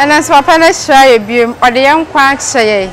And as papa na share biom or the young kwa chaye.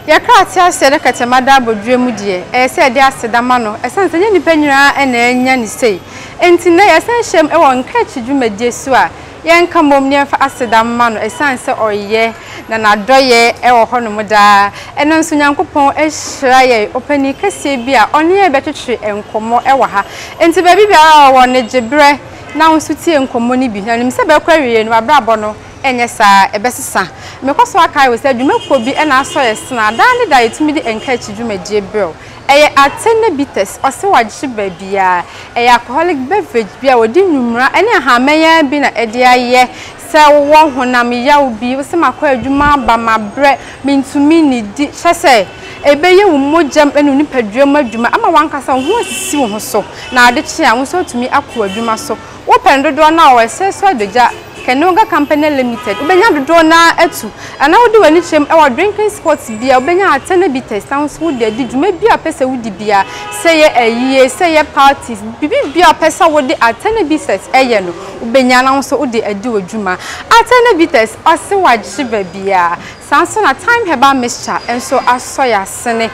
Ya kratia se na katemada bodwemu die. Se de asedama no. Esan se ni panwira na enya ni sei. Enti na yesan hyem e won kachi dwumadie so a yenka mom ne fa asedama no esan se oye na nadoye e wo hono muda. Eno nso Nyankopon ehira ye opani kase bi a one ye betwetwe enkomo e wo ha. Enti ba bibia wo ne gibre na nso tie enkomo ni bi. Na nim se be kwa wiye no abrabo no enye sa ebesesa mekoso akai we say dwumako bi na aso yesna da ne da yetumi di enka chi dwumadie bro eye atene bites ose wagye ba bia eye alcoholic beverage bia wodi nwumra ene ahamenya bi na ede aye se wo honam yawo bi we se makwa adwuma ba mabre mintumi ni di hye ebeye wo mojam enu ni padwam adwuma ama wankasa ho asisi wo so na ade kye a wo so tumi akwa adwuma so wo pendodo na wo se so adoja Kenonga Company Limited. Ubenya dodo na etu. Ana wodi wani chem e wa drinking sports bia ubenya atene bites sounds wo de dwuma bia pese wodi bia seye eyiye seye parties bibi bia pese wodi atene bites eye no ubenya na so wodi adi wadwuma atene bites ose wagye ba bia sanso na time herbal mixture enso asoya sene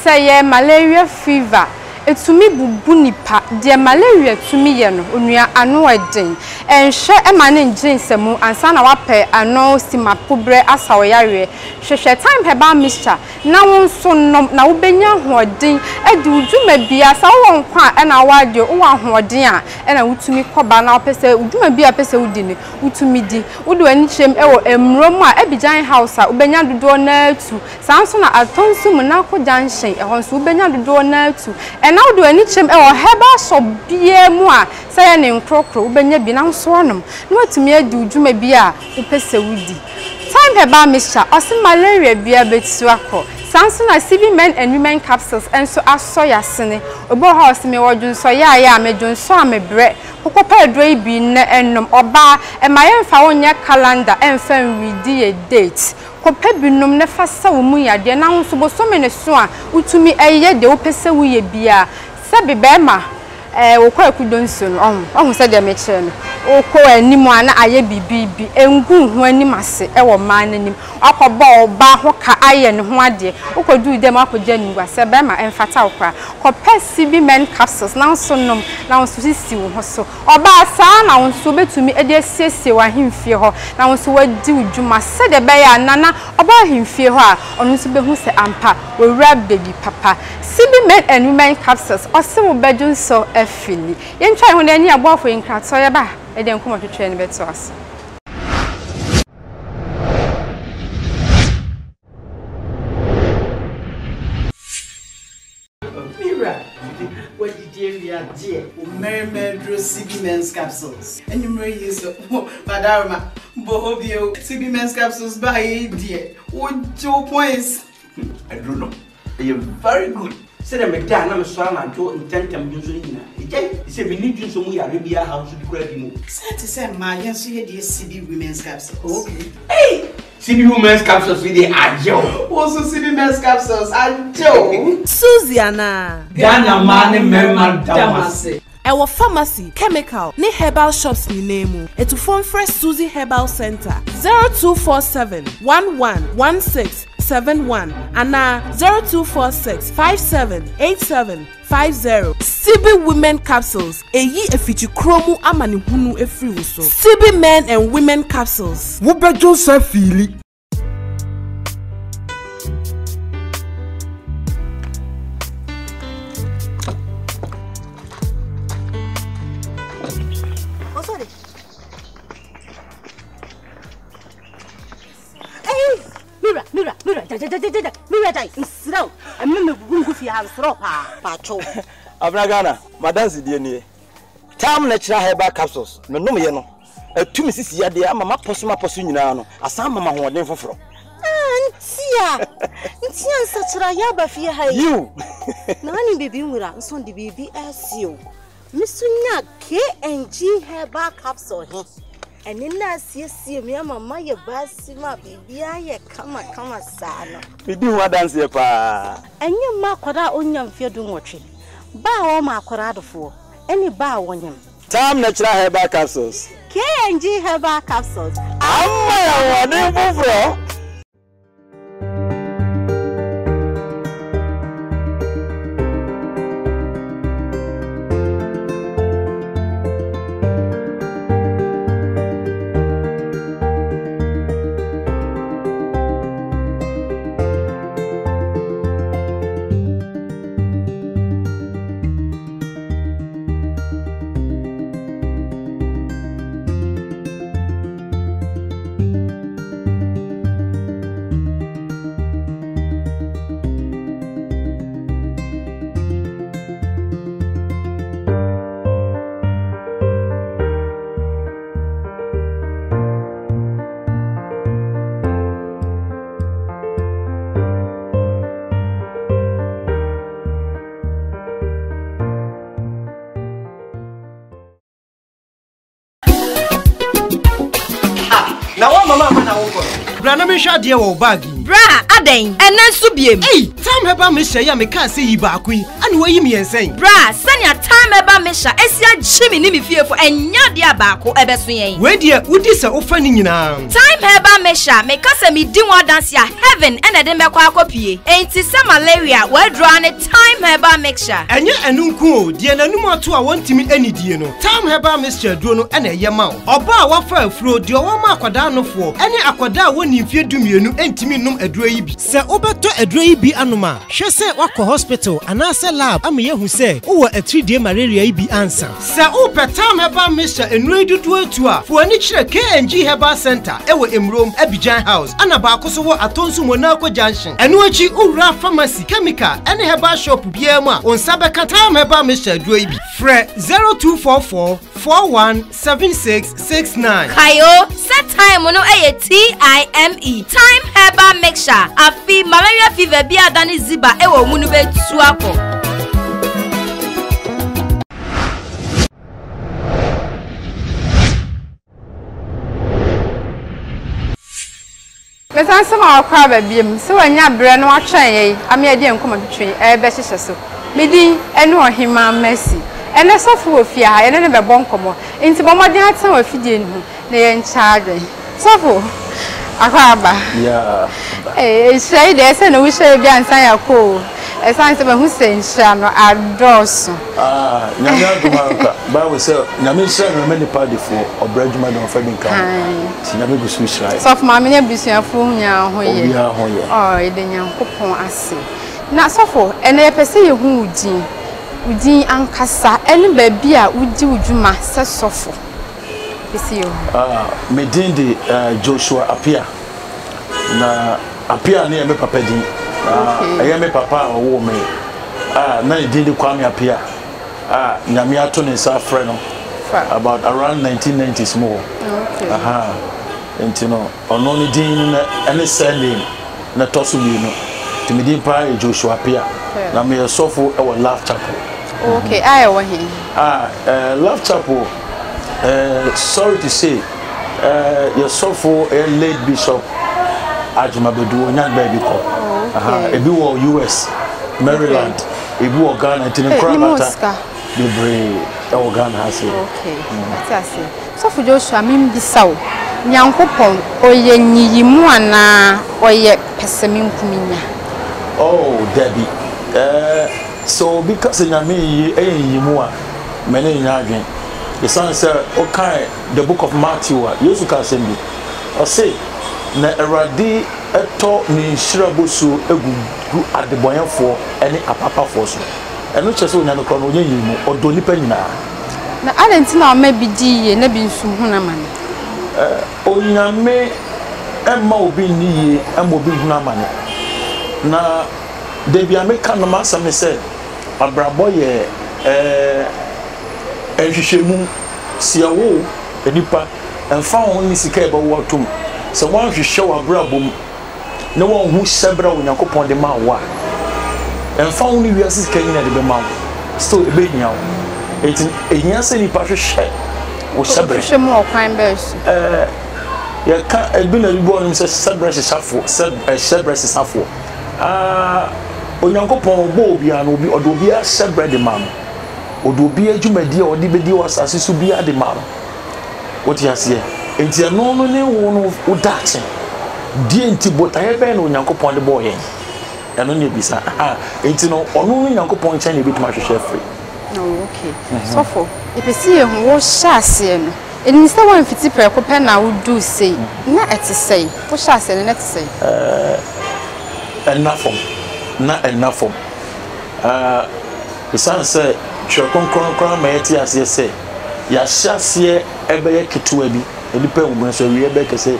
seye malaria fever etumi bubu nipa de malaria tumi ye no onua ano eden enhwe emane nginsemu ansa na wape ano simapobre asawoyare hwehwe time heba mixture na wonso nom na wobenya hoden edi udwuma bia sa wo nkwa na wade wo ahoden a na wutumi koba na opese udwuma bia pese wudi utumi di wode wani chem ewo emrom a Abidjan house a ubenya dodo na atu sanso na atonsum na ko junction ehonso ubenya dodo na atu na wode wani chem ewo heba so bia mu a say ne nkrokro ubenya bi na nso onom na watumi adi udwuma bia upese wudi time heba mixture osi malaria bia betu akọ sanso na CB men and women capsules enso asoya sene obo house me wodunso ya medunso amebre kokopa edro ibi na ennom oba emaye mfa wonye calendar emfa nridi a date kopa binom ne fasa wo mu yade na nso bosome ne so a utumi eye de opese wo ye bia se bema wo kwa akudonso no ohun se de me kire no oko animu ana aye bibibi engu hu anim ase ewo man nanim akoba oba ho ka aye ne ho ade okodu dem akogya niwa se bema emfata okra kopa CB men capsules na nso nom na nso sisi wo ho so oba asa na nso betumi ede asiesie wa hemfie ho na nso wadi udwuma se de be ya nana oba hemfie ho a ono nso behu se ampa wo rab baby papa CB men and women capsules ose wo bedun so afili yentwa ho na ani abofo nkrato ye ba eden kuma twetwe ne beto as Mira, what did you dear? Merry CB men's capsules. And you may use Madama Bohobio CB men's capsules by dear. What 2 points? I don't know. You're very good. Said I'm a dan, I'm a son, and to intent and using it. He said, we need you so we are Arabia house to be credible. Said to say, my yes, you dear CB women's capsules. Okay. Hey! CB women's capsules with the Ajo. Also, CB men's capsules, Ajo. Susiana. Ghana man, Merman Damase. Our pharmacy, chemical, ni herbal shops ni name. To phone fresh Susie Herbal Center 0247 111671 and 0246 578750. CB women capsules. Eyi efichi kromu amani hunu efri wuso. CB men and women capsules. Wube Joseph Fili. Mira, slow. I remember if you have throw pacho. Abragana, Madame Zidiani. Tam natural herbal capsules. No, no, you know. A 2 Mrs. Yadia, Mamma Posuma Posunano, a some mamma who are named for. Tia, such a yaba fear. You, Nanny baby, will answer the baby as you. Miss Sunya K&G herbal capsule. And in that, see me, mamma, your basima, baby, I come sana. we do what dance here, pa. And your mark what I own your fear do watching. Bow my corrado for any bow on him. Tam natural herbal capsules. K&G herbal capsules. Amma ya wani fufuro. Brana me sha de wo bag. Bra, aden, enen so biem. Hey, time heba me sha ya me ka se yi ba akui. Ani wo yi me ensen. Bra, sanya time heba me sha esia jimi ni me fiefo enya de abako ebeso yen. We de wudi se ofa ni nyina. Time heba me sha me ka se me di one dance ya heaven ene de me kwa akopie. Enti se malaria we draw ne time heba mixture. Enye enunku o, de nanum ato a wontimi anidie no. Time heba mixture duro no ene ye ma o. Oba a wafa afuro de o ma akwada anofo. Ene akwada a woni mfie dumienu entimi num aduro yi bi. Se obeto aduro yi bi anoma, hwe se wakọ hospital anase lab am ye hu se wo 3-day malaria yi bi answer. Se ope time heba mixture enuro dudu atu a, fo ani kire KNG Herbal Center ewo Emrom Abidjan House ana ba akoso wo Atonsu Monaco Junction. Eno achi owura pharmacy chemical ene herbal shop bia mu a onsa beka time heba mixture aduro yi bi. Fre 0244 417669. Kayo, set time no eye TIME. Time heba mixture. Afi malaria fever bia dani ziba ewo munu be tuako. Mesan sama akwa ba biem se wanya bre no atwen ye ame ade enkoma twetwe be hyehye so medi ene ohima Mercy ene sofo ofia ha ene ne be bonkomo enti bomodin atan ofidie nu na ye nchaade sofo akwa ba shey de se no wishe bia nsan yakọ esan se be hu se nhia no adoso nyame aduma ba we se nyame nhia no me nipa defo obrajuma don fa bin kan ti nyame gusu shrai sofo ma me ne bisuafo nya ho ye ede nyankopon ase na sofo ene pese ye hu udin ankasa ene ba bia udi udwuma se sofo pese ye me din de Joshua Apia na Apia ne me papa din I am a papa or woman. Now you did the Kwame Apia. Nyame ato ne sa friend about around 1990s more. And you know, on only din any surname na tosu bi no. To me din pa Joshua Apia. Na me sofo our Love Chapel. Okay, I wa here. Love Chapel. Sorry to say, your sofo a late bishop Ajumabedu Onyan baby ko. Ebi wo US, Maryland, ebi wo Ghana, tini krabata. Bebre e wo Ghana hase. Okay. Atase. So for Joshua mimbisa wo. Nyankopon oye nyiyimu ana oye pesemi nkuminya. Oh, Debbie. So because nyame yi eyiyimu a mene nya adwen. The son say okay the book of Matthew Yesu ka sembi. O say na erade eto ni shirabosu egugu adeboyanfo ene apapafo so eno chese onya no krono onye yimu odo nipa nyina na alenti na ma bidiye na bi nsuhu na mane onyame emma obi niye emma obi hu na mane na debi ameka no masame se abrabo ye ehwehwemu siawo enipa emfa ho ni sika ebe wo atom se wan hwehwe wa brabom ne won hu sebra onyankopon de ma wa emfa hu ni wiase sika nyina de be ma so ebe nyawo etin ehia se ni pa hwehwe wo sebra hwehwe mu okwan be so ya ka ebi na bibo no se sebra se safo sebra se safo onyankopon bo obi an obi odo obi a sebra de ma odo obi adwumadi a odi bedi wasase so bi ade ma wo ti ase enti no no ne wo no udache die enti botaye be no Nyankopon de boye eno ne bisa enti no ono Nyankopon chen ne bituma hwehwe free. Oh, okay. So for ipesi ye hu wo hyase no eni se wan fiti preko pe na wo do sei na eti sei wo hyase ne eti sei enough isan se chokon ma yeti ase se ya hyase ebe ketewa bi enipa mu so wi ebe kese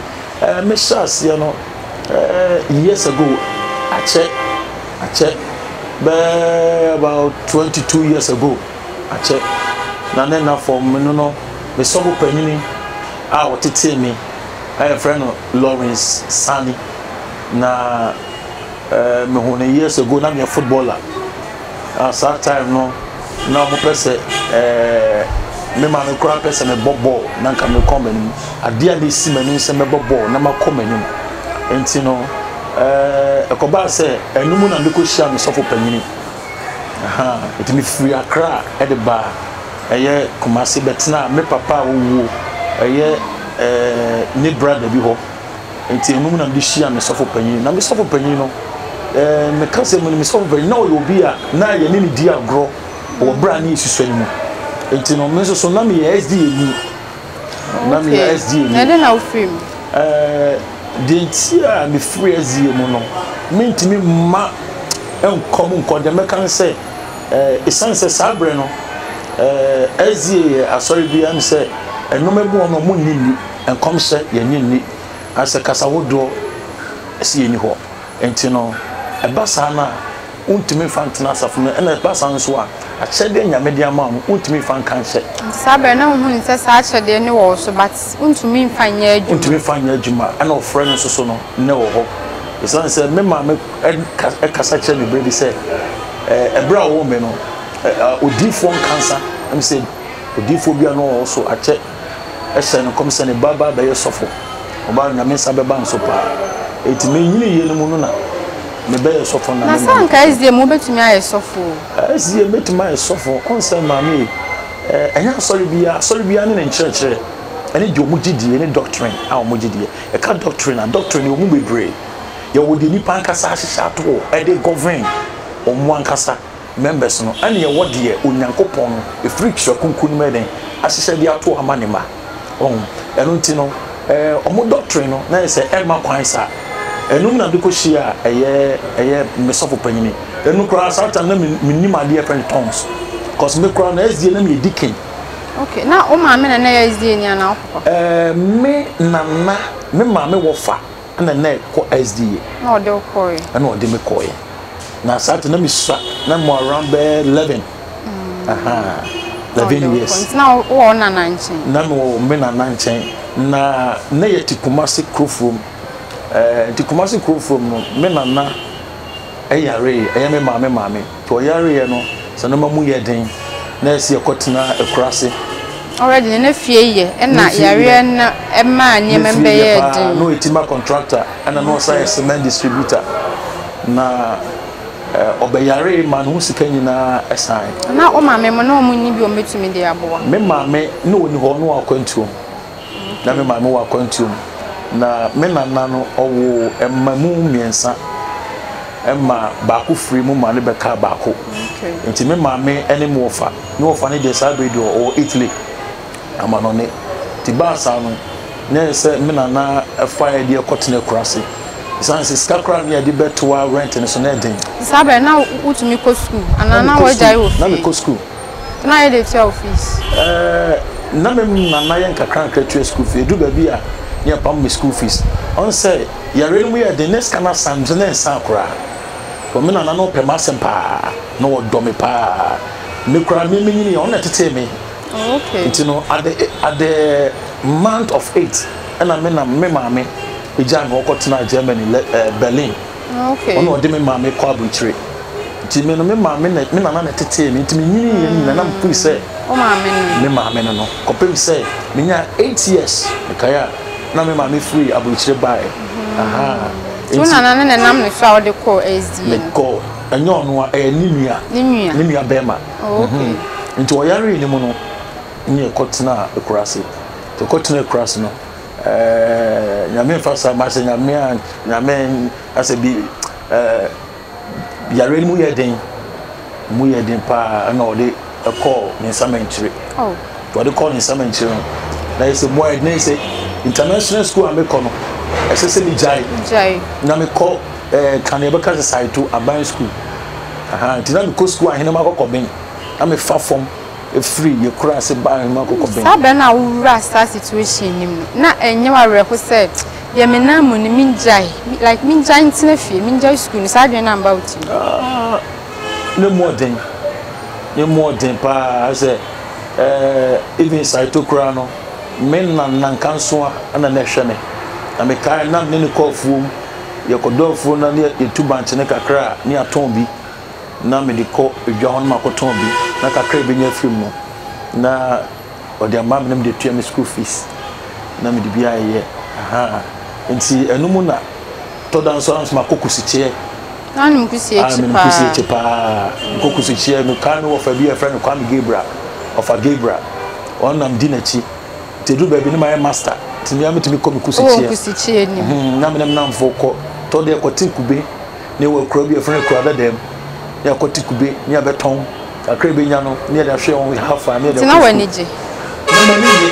me hyase no years ago ache about 22 years ago ache na from no me so panini a wotete me I friend Lawrence Sani na me hone years ago na me footballer at that time no na mo pese me ma me kura pese me bobo na nka me come anim ade a si manu se me bobo na ma come anim enti no ekoba se enumu na ndiko hia me sofo panyini it me free akra e de ba eye Kumasi betna me papa wo eye ne brother bi ho enti enumu na ndihia me sofo panyini na me sofo panyini no me kase mo me sofo panyini na o obi a na ye ni di agro o bra ni isusu ni mu enti no me so na me SD ni na me SD ni na de na o film dentia me free azie mu no mentimi ma enkom nkode mekan se esanse sabre no azie asori bia am se enomebu ono mu nini enkom se ye nyini ase kasa wodo ase yeni ho enti no ebasa na untimi fantena asafo no ena ebasa nso a achede nyamede ama untimi fan kanse sabre na hu ni se sa achede ni wo so but untimi fanya adwuma ena ofre no so no ne wo ho esan se me ma me kasa che me bredi se ebra wo me no odifo cancer am say odifo bia no also ache ese no come se ne baba be yesofo oba na me sa be ban so pa eti me nyini ye no mu no na me be yesofo na na san ka ezie mu betumi ayesofo ezie betumi ayesofo onse ma me enya sorry bia ne nkyerɛkyerɛ ene di omugidi ene doctrine a omugidi e ka doctrine omu bebre ye wodi ni pankasa ahyehyɛ ato e de govern omu ankasa members no ene ye wode ye Onyankopɔn no e free kira kunkun meden ahyehyɛ de ato amanema eno nti no omu doctrine no na se elma kwansa enum na biko hia eye mesofo panyini enu kra satan na minima de different tongues cause me kra na SDA na me dikin. Okay, na o ma me na ya SDA ni ana okọ me nana me ma me wo fa na ko SDA na o de okọ na o de me koye na satan na me swa na mo around 11 11 years na o na nanchen na me na nanchen na yeti Kumasi Krofrom Kumasi Krofrom no me nana eyare me mame to yare no so no mamu yeden na esi ekotena ekurase already na fie ye na yare na ema anye membe yeden no etima contractor and no say cement distributor na obeyare man hu sika nyina esan na o mame mo na o munyi bi o metumi de aboa me mame no oni ho no akwantuom na me mame wa akwantuom na me nana no owo emamu miensa emma baako free mu ma ne beka baako okay enti me mame ene mu ofa ne ofa ne de sa radio o Italy amano ne ti ba sa no ne se me nana afa ya de kotene kurase isanse skakra ne de betoa rent ne so na den sabe na utumi ko school anana wa jai office na me ko school na ye de tia office na me nana yen kakran kratwe school fee du ba bi a ne pam me school fees on say ya re mu ya the next kana samze na nsa akra ko me nana no pe masem pa no wodo me pa me kra me nyini on na tete me okay you know at the month of 8 and I me mama we jam okotena Germany Berlin okay ono de me mama kwa abuchire ti me no me mama me nana na tete me ti me nyini na na mpu se o mama me mama no ko pe se me nya 8 years me kaya na me mama free abuchire bai so nana na nam ne so a de ko SDA me go enyo no ni nua bema okay nti oyare ni mu no nye kotena ekurase to kotena ekurase no nyame fasa ma se nyame ase bi yare mu yeden pa na ode call ni samentire to de call ni samentire na ise boy na ise international school ameko no ese se mi jai na me call kan e be ka site to aban school tina me ko school ahene ma kokko ben na me fa form free you cross a bar in Marco Cobain. Sabena will rust that situation. Not a new who said, Yaminam, Minjai, like Minjai in Tinefi, Minjai school, is arguing about you. No more than pa, I say, even Saitokrano, men and Nankansua and a nation. I make a not many call room, your Kodor phone near a 2 bunch in a cra near Tombi. Na me de ko John Makoton bi na kakra be nya film no na o de amam nem de tua me school fees na me de bia ye enti enum na to dan so ans makokusiche na nim kusiche pa kokusiche me kan wo fa bi e friend Kwame Gabriel of a Gabriel on nam dinachi te du ba bi ni my master ti me am ti me ko me kusiche ni na me nem nam fo ko to de ko tinkube ne wo kro bi e friend kro da dem ya ko tikube ni abeton akra be nya no ni da hwe on hafa ni da tina wani je na ni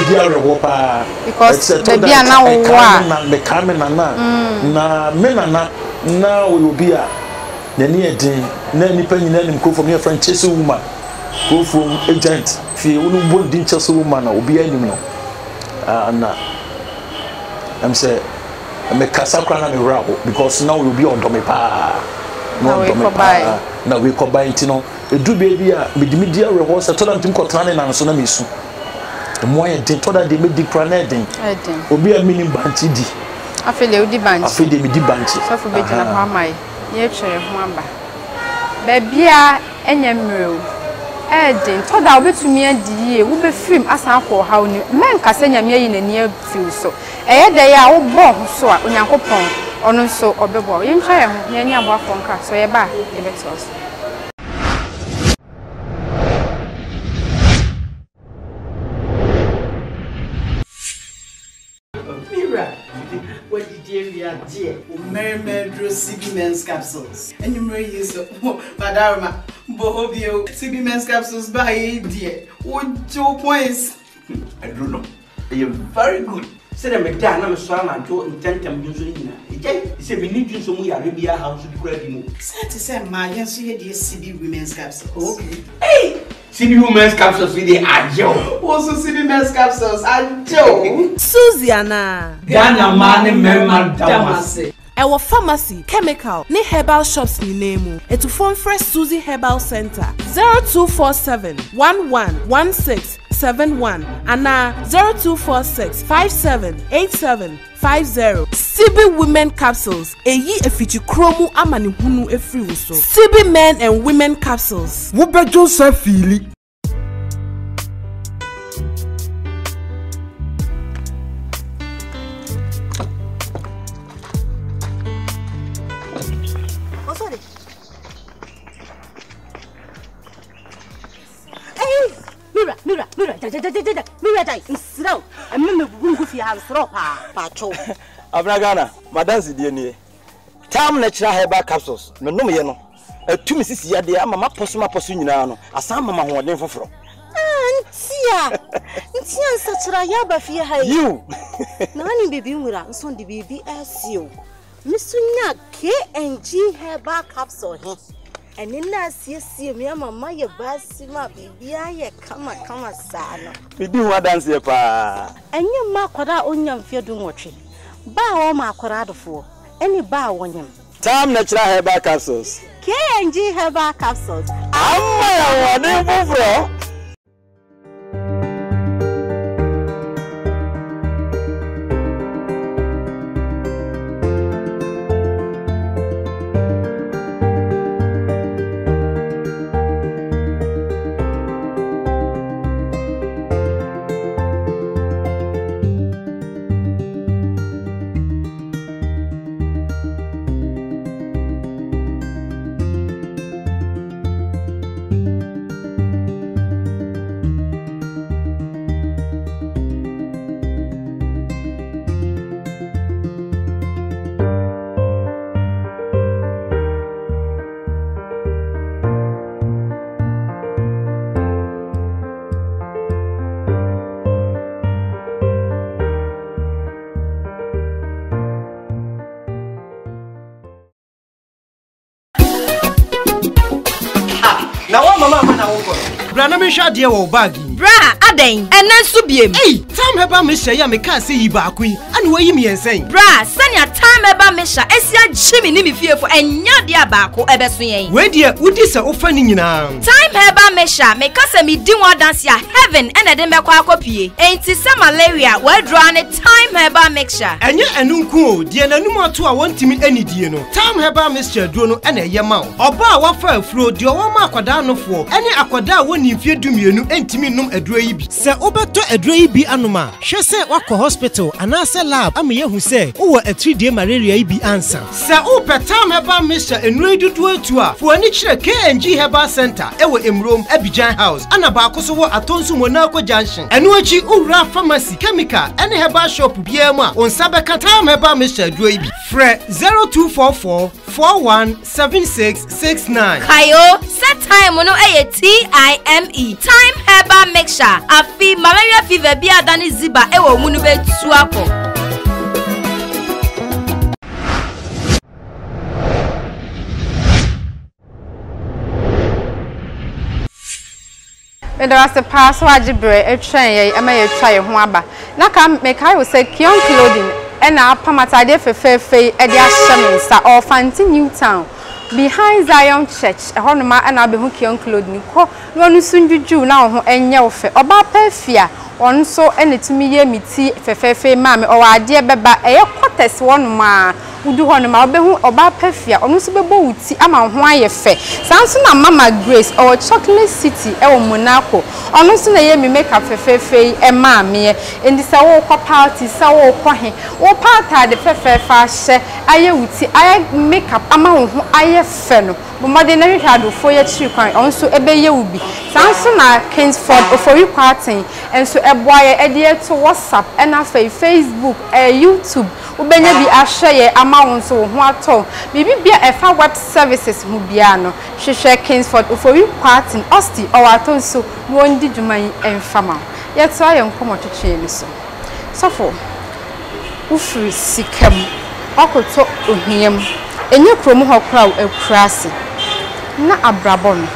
dia rewo pa because the bia na wo na me kame na me na we obi a na ni edin na nipa nyina nim ko from your friend Chase woman go from agent fi unu bon din Chase woman na obi anim no na am say me kasa kra na me rabo because now we will be on me pa no na we ko buy ntino edu baby a media rehearsal to them ko trane na so na mesu mo ye den to da de medi kra na den obi a minim banchi di afele odi banchi afele medi banchi so for be na kwa mai ye twere ho aba baby a enyemrew den to da obetumi adi ye wo be film asan ko ha oni men kase nyame yi na ni afiu so eye da ya wo bo so a onyankopon ono so obebo ye ntwa ye ho ye nya abo afọ nka so ye ba ye betos Mira what did you dear Mermaid CB Men's Capsules and you may use Madame Bohobio CB Men's Capsules by dear what 2 points I don't know you're very good. Said I'm a dan, I'm a son, and to intend them using it. He said, we need you so we are Arabia house to be ready. Said to say, my yes, you dear CB Women's Capsules. Okay. Hey, CB Women's Capsules with the Ajo. Also, CB Men's Capsules, Ajo. Susiana. Ghana man, Merman Damase. Our pharmacy, chemical, ni herbal shops ni name. To phone fresh Susie Herbal Center 0247 111671 and 0246 578750. CB Women Capsules. Eyi efichi kromu amani hunu efri wuso. CB Men and Women Capsules. Wube Joseph Fili. Mira, slow. I remember Gungufi has ropa, Pacho. Abragana, Madame Zidiani. Tam natural herbal capsules, no yeno. A 2 Mrs. Yadia, Mamma Posuma Posunano, a some mamma who are there for. Tia, it's such a yaba fear. You Nani baby will son the baby as you. Miss Sunya K&G herbal capsule. And in that, see me, mamma, your basima, baby, I come sana. we do what dance here, pa. And your mark what I own young fear do watching. Bow my corrado for any bow on him. Tam natural herbal capsules. K&G herbal capsules. I'm my one, na wo Bra na me hwa de wo bag. Bra, aden. Enen so biem. Hey, time heba me hye ya me ka se yi ba ko yi. Ane wo yi me ensen. Bra, sanya time heba me hya esia gyimi ni me fiefo enya de abako ebeso yen. We de udi se ofa ni nyina. Time heba me hya me ka se me di wa dance ya heaven ene de mekwa akopie. Enti se malaria we draw ne time heba mixture. Enye enu nku o, de nanum ato a wontimi anidie no. Time heba mixture duro no ene ye ma o. Oba a wafa afuro de o ma akwada anofo. Ene akwada a woni mfie dumienu entimi num aduro yi bi. Se obeto aduro yi bi anoma, hwe se wakọ hospital anase lab am ye hu se wo a 3-day malaria yi bi ansa. Se o time heba mixture enuro dudu atu a, fo ani kire KNG Herbal Center ewo Emrom Abidjan House. Ana ba akoso wo Atonsu Monaco Junction. Enu achi ura pharmacy chemical ene herbal shop bia mu a onsa beka time heba mixture aduro yi bi. Fre 0244 417669. Kayo, set time no TIME. Time heba mixture. Afi malaria fever bia dani ziba ewo munu betu akọ. There was a pass wajibre a train, a may try a huaba. Naka make I will say Kion clothing and our pamatade for fair fay at their shamans or Fanti New Town. Behind Zion Church, a honoma and I'll be Kion clothing. No soon you do now and yelfe or bapefia. On so any to me, me tea, fefe, mammy, or our dear beba, a quarters 1 ma. Udu hono ma obehu oba perfia onu so bebo wuti ama ho ayefe sanso na mama Grace or Chocolate City e wo Monaco onu so na ye me makeup fefefe e ma me endi sa wo kwa party sa wo kwa he wo party de fefefa hye aye wuti aye makeup ama ho ayefe no bomade na hwehwa do fo ye chiri kwan onu so ebe ye wubi sanso na Kingsford ofori kwaten enso eboaye e de to WhatsApp e na Facebook YouTube ubenya bi ahye ama won so ho ato bibi bia efa web services hu bia no hwehwe Kingsford ofori kwaten Osti owato so no ndi djuman enfama yeto aye nkomo twetwe ni so sofo ufri sikam okoto ohiem enye krom ho kra akurase na abrabon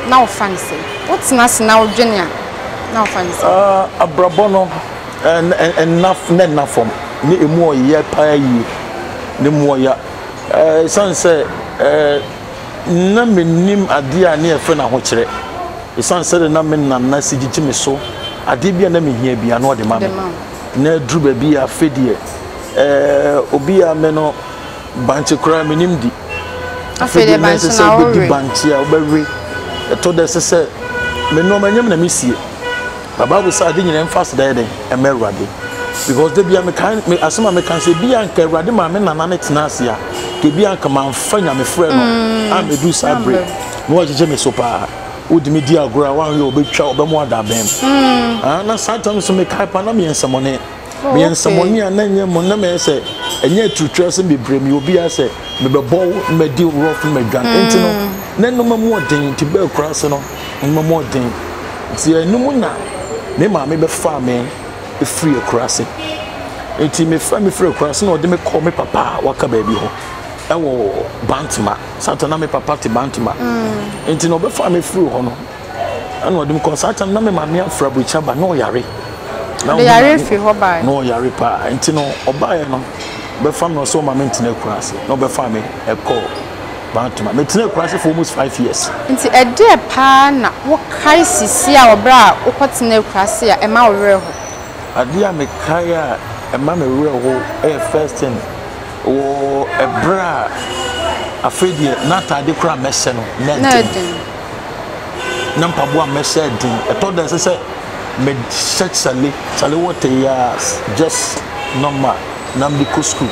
na ofanse wotina se na odwene na ofanse abrabono enough form ni emu oye pa yi ni mu oya sanse na menim ade a na efe na ho kire sanse na menana sigigi me so ade bia na mehia bia na ode ma me na dru ba bia fedie obi a me no banche kura menim di afede banche na obi di banche a obawe to de se me no manyam na mesie baba bu sa ade nyina emfas da de emerwade because they be me asema me can say be anka Awurade ma me nana ne tena ase a ke be anka manfa nya me frɛ no am do sabre no wa jeje me so pa odi me di agora wan yo obetwa obemu adabem na sometimes me kai pa na me ensamone me ensamone na nya mo na me say enye tutwa se be brem yo bi ase me be bow me di rough me dwan enti no na no mamu odin ti be cross no mamu odin ti enu na me ma me be fa me free akurase enti me free akurase na ode me call me papa waka baby ho e wo Bantama satana me papa te Bantama enti no be fa me free ho no ana ode me call satana na me ma me afra bucha ba no yare na yare fi ho ba no yare pa enti no obaye no be fa no so ma me ntine akurase no be fa me e call Bantama me ntine akurase for almost 5 years enti e de pa na wo kai sisi a obra wo kotine akurase a e ma wo re ho adia me kaya e ma me wure ho first thing o ebra afedie na tade kura mese no na din na mpabo a mese din e to den se me sale what years just normal na me go school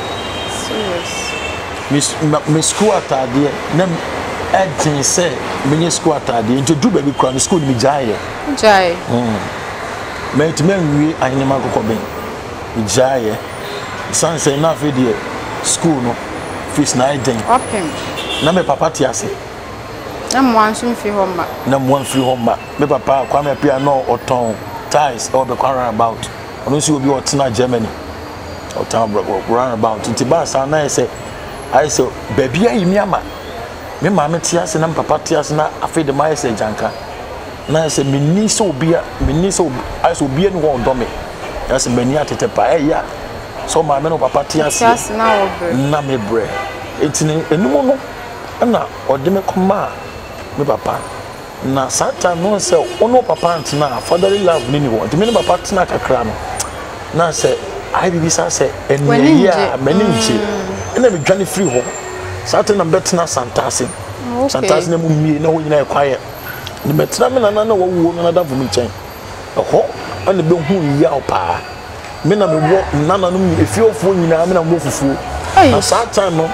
serious me school atade na edin se me school atade into do baby kura school mi jaye Mate men anima kokoben ijaye sanse na fedie school no fees na iden open na me papa ti ase na mo anso fi homba me papa kwa me pia no oton ties or be kwa about ono si obi otina Germany otan run about nti ba sa na say I say baby ayi mi ama me ma me ti ase na papa ti ase na afede ma ese janka na se menni so obia aso obia no wo dome ya se mani atete pa ya so ma me no papa te ase na me bre etini enum no na ode me koma me papa na sata no se ono papa ntina fatherly love ni wo ntimi ne papa tina kakra no na se ai bibi sa se eni ya mani nche na me dwane free ho sata na betina santase santase na mu mie na ho nyina e kwaye ni betina me na wo wo na da vumi chen ho ana be hu ya opa me na me wo nana no mi efiofo nyina me na mo fufu na sata no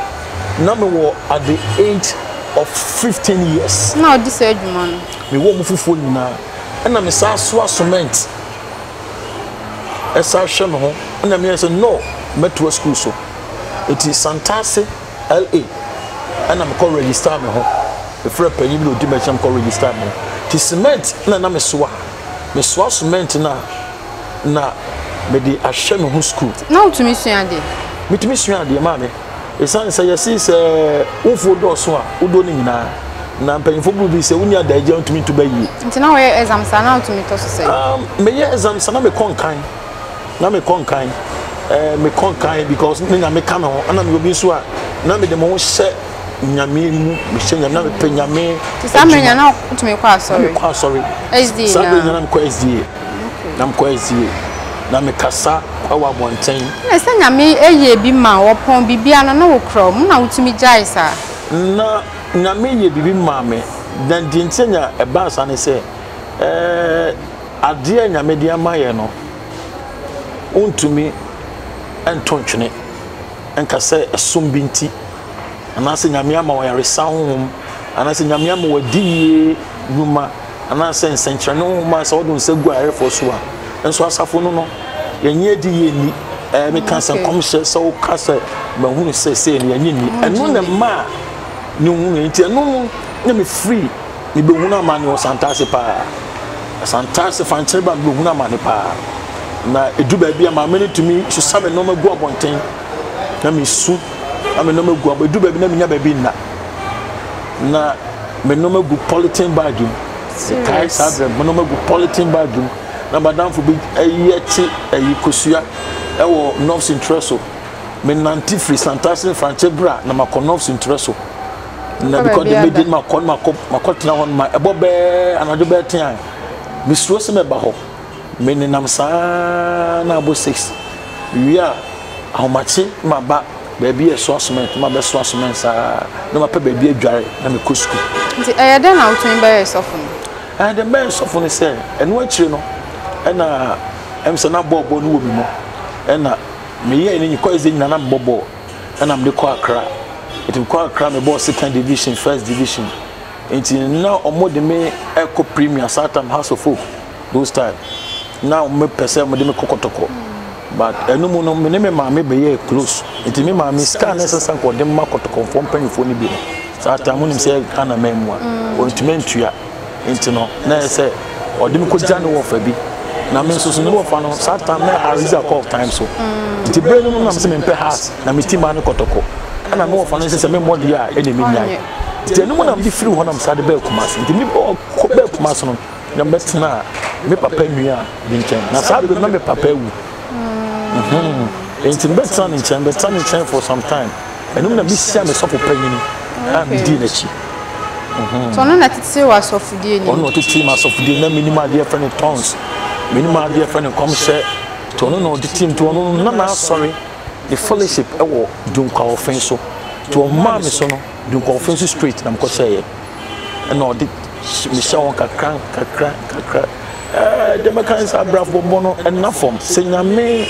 na me wo at the age of 15 years. Now this age man. Me wo mufufu nyina. Na me sa so cement. Esa hwe me ho. Na me say no, meto school so. It is Santase LA. Na me call register me ho. The free penny bi odi me cham call register me. Ti cement na me so. Me so cement na me di ahwe me ho school. Now to me suade. Me to me suade ma me. Esan say yes ufo do so a udo ni nyina na mpanyfo bu bi say unya da agya ntumi to bayi nti na we exam sa na ntumi to so say me ye exam sa na me konkan because me na me ka me ho ana me obi so a na me de mo hye nyame mu me hye nyame na me pe nyame ti sa me nya na ntumi kwa sorry SDA sa me nya na me kwa SDA na me kwa SDA na me kasa kwa bonten na se nyame eye bi ma wo pon bibia na wo krom na wutumi jai sa na nyame ye bibi ma me dan di ntenya e ba sa ne se ade nyame di amaye no untumi entontwene enka se esum binti ana se nyame ama wo yare sa honhom ana se nyame ama wo die numa ana se nsenkyere no ma se wo don se gu arefo so a enso asafo no yenye di yeni me kan san komhye so ka se ma hunu se ni yenye ni eno na ma ni hunu enti eno na me free ni be hunu amane o Santase pa Santase fanchere ba be hunu amane pa na edu ba bia ma me tumi so sabe no magu abonten na me su na me no magu abedu ba bi na me nya ba bi na me no magu polythene bag kai sabe me no magu polythene bag na madam for be ayeti ayikosua ewo North Intereso me nanti free Santase franche bra na makọ North Intereso na because they made makọ tena hon ma ebo be anado be ten me suo se me ba ho me nenam sa na abo 6 wi a ahomachi ma ba baby e so cement ma be so cement sa na ma pe baby adware na me kosku nti eyede na utun be sofun the man sofun say eno akire no na emse na bobo no wo bi mo na me ye ni ko eze nyina na bobo na me ko Accra it ko Accra me boss second division first division enti na omo de me eco premier Satam House of Folk those time now me pese mo de me kokotoko but enu mu no me ne me ma me be ye close enti me ma me scan necessary ko de ma kotoko fo mpanyfo ni bi no Satam nim se kana memua ontime ntua enti no na se o de me ko jane wo fa bi na me so no fa no Satam na ariza call time so nti bre no na me mpe heart na me timba no kotoko ana no fa no se me modi a e de me nyai nti no na me free ho na me sade be kumase nti me ko be kumase no na betina me papa nua binchen na sabe na me papa wu nti betina nchen for some time enu na bi sia me sofo panyini am di na chi so no na titi wa sofudie ni ono titi ma sofudie na minima de friend tons minima de friend come share to no the team to no na sorry the fellowship e wo dunkwa offense to ma me so no dunkwa offense straight na mko say and no the Michelle kakra the mechanics are bravo bono and na form se nyame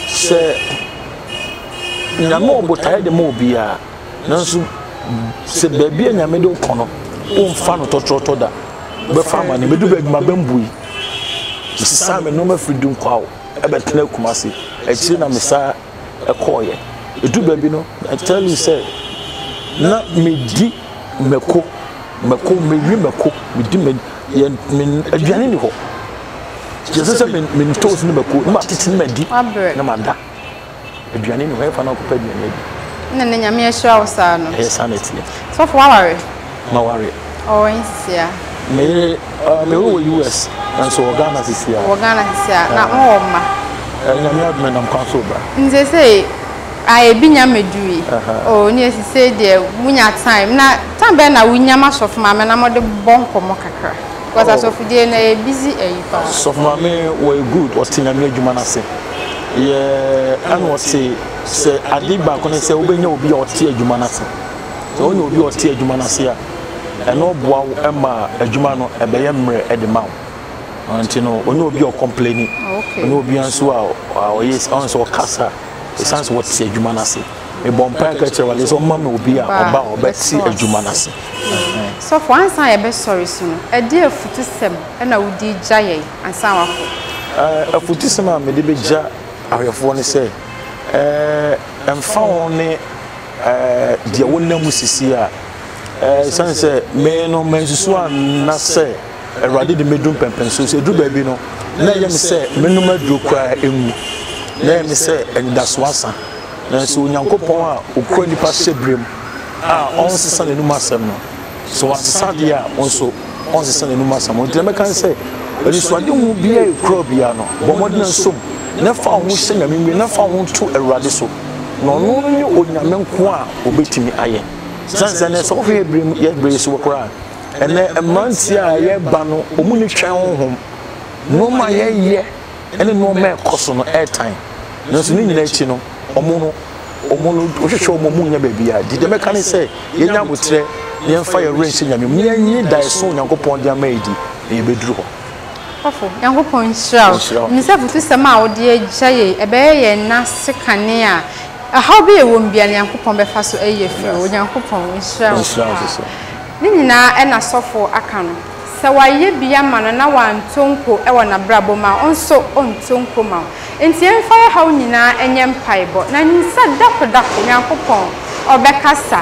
se nyame obotaye de mo bia nanso se baby nyame de kono o mfa no totroto da be fama ne bedu be ma bambui sisa me no ma fridum kwa e be tena kumase e chi na mesa e koye edu baby no I tell you say na me di meko me wi meko me di me aduane ni ho Jesus say me toast ni meko ma titi me di na manda aduane ni ho e fa na ko pa aduane di na nyame ehwa wo sa no e sanity so for worry ma worry oh insia me wo US and so Ghana sisi ya Ghana sisi ya na ma nyame adome nam kwanso ba nze say I be nyamedui oh ni say there munya time na tambe na wunya ma sof ma na mo de bonko mo kakra because asofudie na busy pa sof ma me we good o tinyame adwuma na se ye an o se se adiba ko ne se obenya obi a o tie adwuma na se so onye obi o tie adwuma na se a eno boa wo ema adwuma no ebeye mre ede ma until no onye obi o complaining onye obi anso a o yes on so kasa essence what say adwuma na se e bompa ka kire wale so mama obi a oba obeti adwuma na se so for answer ye be sorry so no e dey afutusem na wudi jaye ansa wako afutusem a me de be ja ahwefo ne se emfa won ne de wonam sisi a sense me no mensusu an na se erade de medum pempen so se du ba bi no na ye me se menum aduro kwa emu na me se endaswasa na so nyankopon a okura nipa sebrem a onsesa nenum asem no so wasesa de a onso onsesa nenum asem o de me kan se eni so ade hu bia ekura bia no bomodin nsom na fa hu hye nyamemi na fa hu to erade so no no ni onyame nko a obetimi aye sanse ne so hwe ebrem ye bre so okura ene emanti a ye ba no omuni twan honhom no ma ye ene no ma ekoso no airtime no so ni nyina echi no omo no ohwehwe omo mu nya bia di de meka ne se ye nya botre ye mfa ye range nyame mu ye dai so nyankopon dia maidi e beduru ho afo nyankopon shira mi se futu sema a ode agyaye ebe ye na sekane a how be ewom bia nyankopon be fa so eye fi o nyankopon shira ni nyina na sofo aka no se waye bia ma no na wantonko e wona brabo ma onso ontonko ma enti emfa ya hawo nyina enye mpaibo na nsa dakodako nyankopon obekasa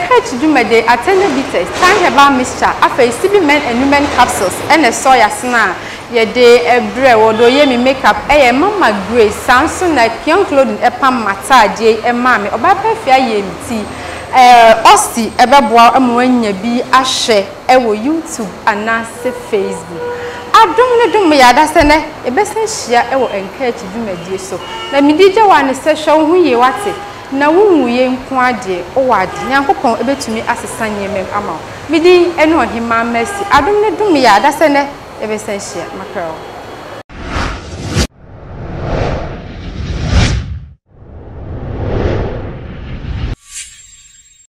crate dumede attenuated time herbal mixture afei CB men and women capsules ene soya sna ye de ebre wodo ye mi makeup eye mama grace Samsung na kion clothing epam mataje emame obapafia ye mti osti ebeboa amwanya bi ahwe ewo YouTube anase Facebook adom ne dum ya da se ne ebesen hia ewo encourage dumedie so na midije wa ne se hwe hu ye wate na wunwuye nko ade o wade nyankopon ebetumi asesa nyemem ama midi eno ohima mercy adom ne dum ya da se ne ebesen hia makro